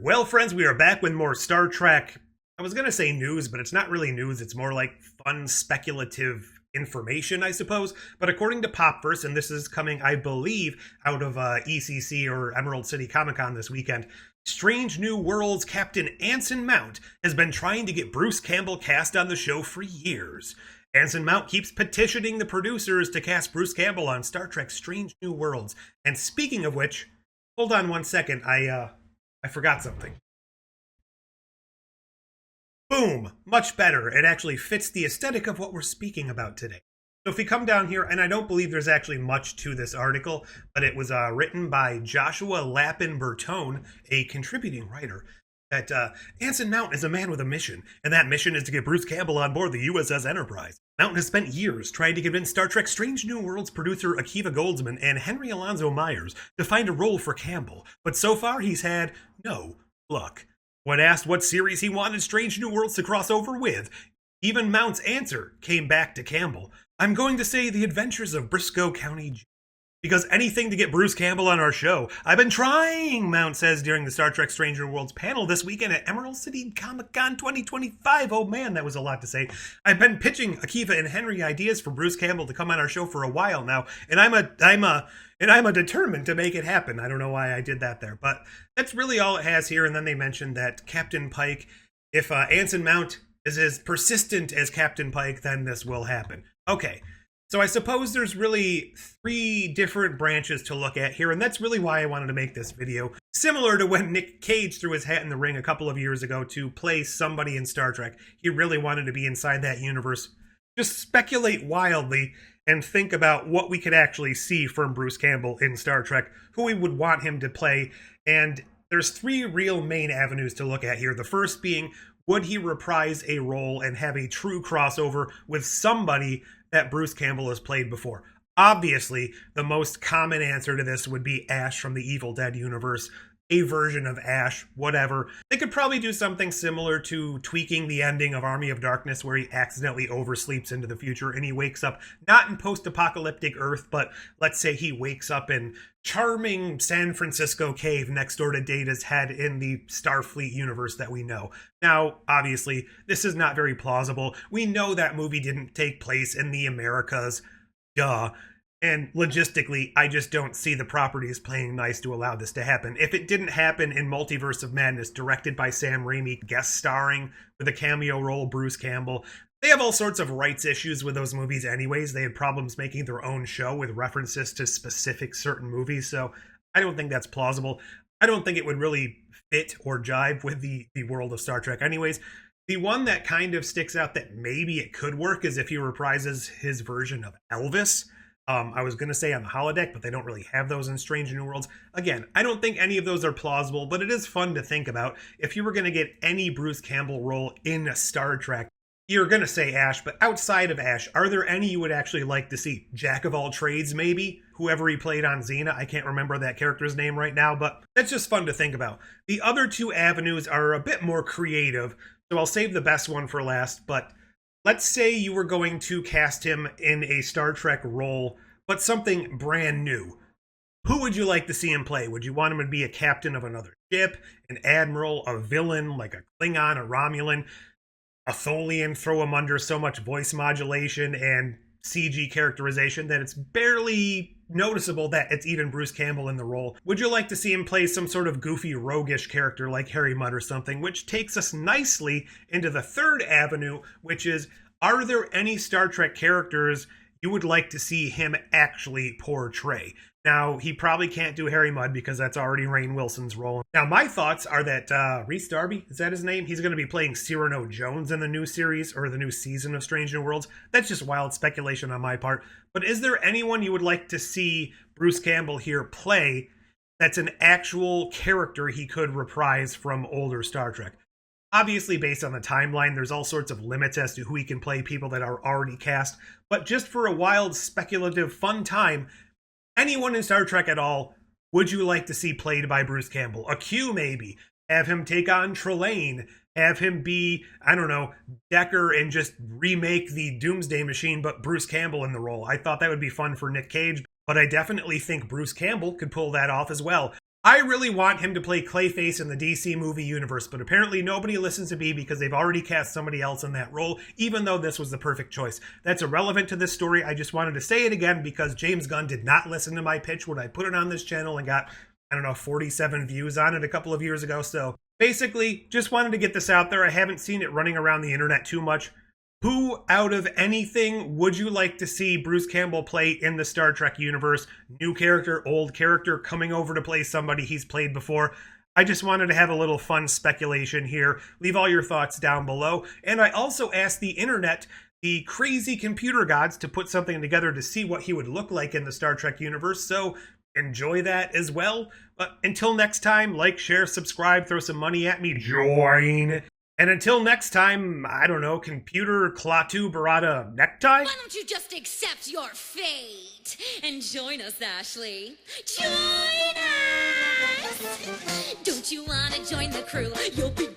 Well, friends, we are back with more Star Trek. I was going to say news, but it's not really news. It's more like fun, speculative information, I suppose. But according to Popverse, and this is coming, I believe, out of ECC or Emerald City Comic Con this weekend, Strange New Worlds Captain Anson Mount has been trying to get Bruce Campbell cast on the show for years. Anson Mount keeps petitioning the producers to cast Bruce Campbell on Star Trek Strange New Worlds. And speaking of which, hold on one second, I forgot something. Boom! Much better. It actually fits the aesthetic of what we're speaking about today. So if we come down here, and I don't believe there's actually much to this article, but it was written by Joshua Lappin-Bertone, a contributing writer, that Anson Mount is a man with a mission, and that mission is to get Bruce Campbell on board the USS Enterprise. Mount has spent years trying to convince Star Trek Strange New Worlds producer Akiva Goldsman and Henry Alonso Myers to find a role for Campbell, but so far he's had no luck. When asked what series he wanted Strange New Worlds to cross over with, even Mount's answer came back to Campbell. I'm going to say The Adventures of Briscoe County, because anything to get Bruce Campbell on our show. I've been trying, Mount says during the Star Trek Strange New Worlds panel this weekend at Emerald City Comic Con 2025. Oh man, that was a lot to say. I've been pitching Akiva and Henry ideas for Bruce Campbell to come on our show for a while now, and I'm determined to make it happen. I don't know why I did that there, but that's really all it has here. And then they mentioned that Captain Pike, if Anson Mount is as persistent as Captain Pike, then this will happen. Okay. So I suppose there's really three different branches to look at here, and that's really why I wanted to make this video. Similar to when Nick Cage threw his hat in the ring a couple of years ago to play somebody in Star Trek. He really wanted to be inside that universe. Just speculate wildly and think about what we could actually see from Bruce Campbell in Star Trek, who we would want him to play, and there's three real main avenues to look at here. The first being, would he reprise a role and have a true crossover with somebody that Bruce Campbell has played before? Obviously, the most common answer to this would be Ash from the Evil Dead universe, a version of Ash, whatever. They could probably do something similar to tweaking the ending of Army of Darkness, where he accidentally oversleeps into the future and he wakes up not in post-apocalyptic Earth, but let's say he wakes up in charming San Francisco cave next door to Data's head in the Starfleet universe that we know. Now, obviously, this is not very plausible. We know that movie didn't take place in the Americas. Duh. And logistically, I just don't see the properties playing nice to allow this to happen. If it didn't happen in Multiverse of Madness, directed by Sam Raimi, guest starring with a cameo role Bruce Campbell, they have all sorts of rights issues with those movies anyways. They had problems making their own show with references to specific certain movies, so I don't think that's plausible. I don't think it would really fit or jive with the world of Star Trek anyways. The one that kind of sticks out that maybe it could work is if he reprises his version of Elvis. I was going to say on the holodeck, but they don't really have those in Strange New Worlds. Again, I don't think any of those are plausible, but it is fun to think about. If you were going to get any Bruce Campbell role in a Star Trek, you're going to say Ash, but outside of Ash, are there any you would actually like to see? Jack of all trades, maybe? Whoever he played on Xena, I can't remember that character's name right now, but that's just fun to think about. The other two avenues are a bit more creative, so I'll save the best one for last, but let's say you were going to cast him in a Star Trek role, but something brand new. Who would you like to see him play? Would you want him to be a captain of another ship, an admiral, a villain, like a Klingon, a Romulan, a Tholian, throw him under so much voice modulation and CG characterization that it's barely noticeable that it's even Bruce Campbell in the role? Would you like to see him play some sort of goofy, roguish character like Harry Mudd or something? Which takes us nicely into the third avenue, which is, are there any Star Trek characters you would like to see him actually portray? Now, he probably can't do Harry Mudd because that's already Rainn Wilson's role. Now, my thoughts are that Rhys Darby, is that his name? He's going to be playing Cyrano Jones in the new series or the new season of Strange New Worlds. That's just wild speculation on my part. But is there anyone you would like to see Bruce Campbell here play that's an actual character he could reprise from older Star Trek? Obviously, based on the timeline, there's all sorts of limits as to who he can play, people that are already cast. But just for a wild, speculative, fun time, anyone in Star Trek at all, would you like to see played by Bruce Campbell? A Q, maybe. Have him take on Trelane. Have him be, I don't know, Decker and just remake the Doomsday Machine, but Bruce Campbell in the role. I thought that would be fun for Nick Cage, but I definitely think Bruce Campbell could pull that off as well. I really want him to play Clayface in the DC movie universe, but apparently nobody listens to me because they've already cast somebody else in that role, even though this was the perfect choice. That's irrelevant to this story. I just wanted to say it again because James Gunn did not listen to my pitch when I put it on this channel and got, 47 views on it a couple of years ago. So basically, just wanted to get this out there. I haven't seen it running around the internet too much. Who out of anything would you like to see Bruce Campbell play in the Star Trek universe? New character, old character, coming over to play somebody he's played before? I just wanted to have a little fun speculation here. Leave all your thoughts down below. And I also asked the internet, the crazy computer gods, to put something together to see what he would look like in the Star Trek universe. So enjoy that as well. But until next time, like, share, subscribe, throw some money at me, join. And until next time, I don't know, computer Klaatu Barada necktie? Why don't you just accept your fate and join us, Ashley? Join us! Don't you want to join the crew? You'll be